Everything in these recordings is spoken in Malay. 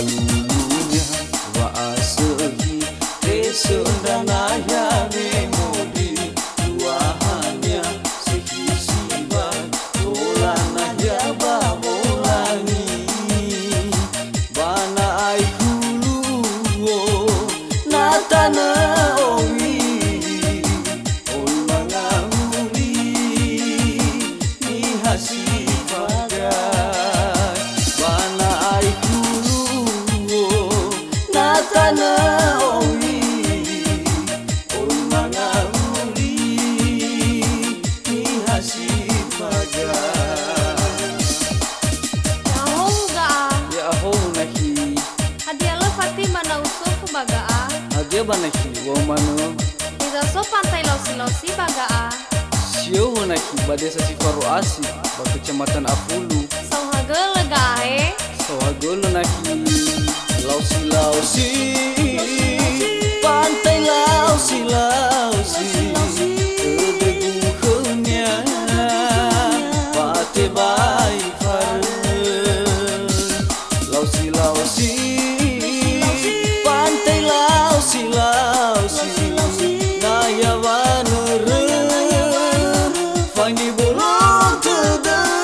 balulunya wa asehi resendangaya memodi duahanya sekisiba tolanaya babolani bana ai hulu natana owi on mangauli ni hasifaga bana ai hulu natana owi on mangauli ni hasifaga ya hong nahi Hadiah lo Fatima na usuf bagaa. hadiah banahi wa mano Ida so pantai losi-losi bagaa. sio nahi ba desa Sifaru Asi ba kecamatan Apulu Sau hagel legahe. Sawagolo nahi lausi lausi pantai lausi lausi kedeguhnya pate bai far lausi lausi pantai lausi lausi naya wanere fangi bolong tedeng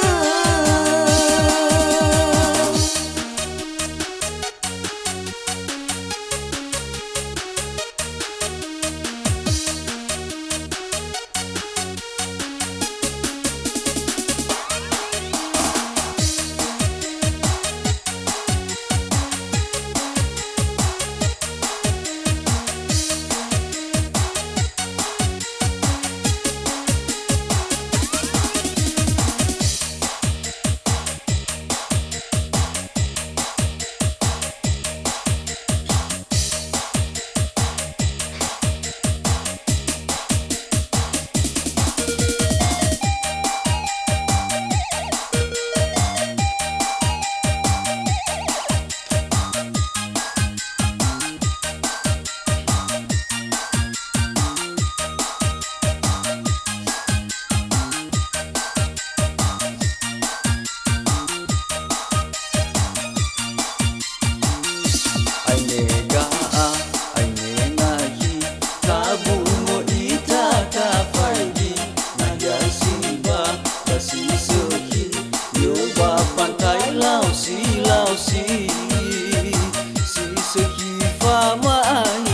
si seki fama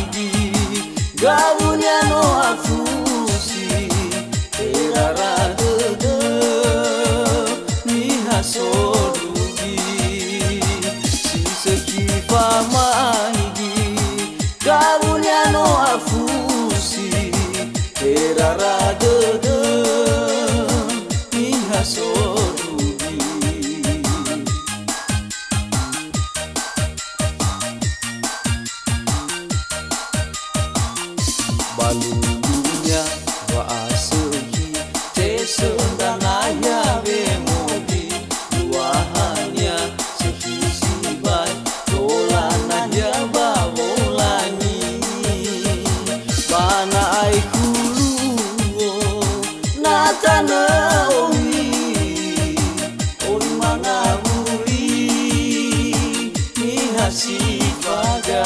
igi gabunya no afusi erara de ni hasodugi si seki fama igi gabunya no afusi erara de ni hasodugi balulunya wa asehi tesendangaya bemodi duahanya sekisibai tolananya babolani bana ai kulu natana omi on mangabuli ni hasifaga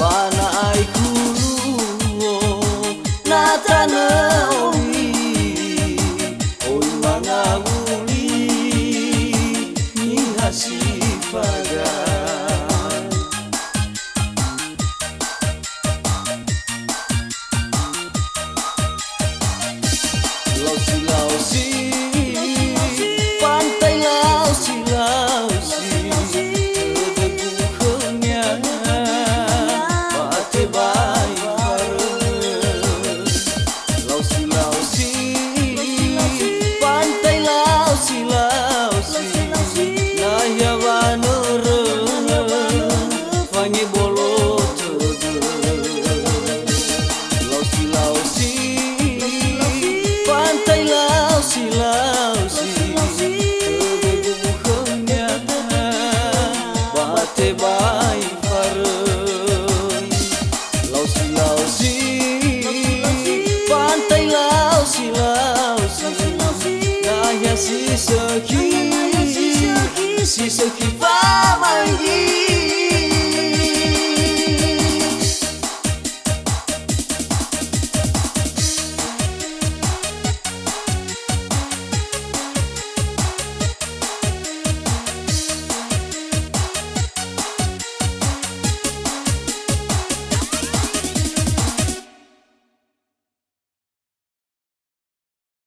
bana ai natana omi on mangabuli ni hasifaga lausi lausi pantai lausi lausi kedeguhnya pate bai lausi lausi pantai lausi lausi naya wanere fangi bolot lausi lausi pantai lausi lausi kedeguhnya pate bai lausi lausi pantai lausi lausi naya si seki fama igi Asih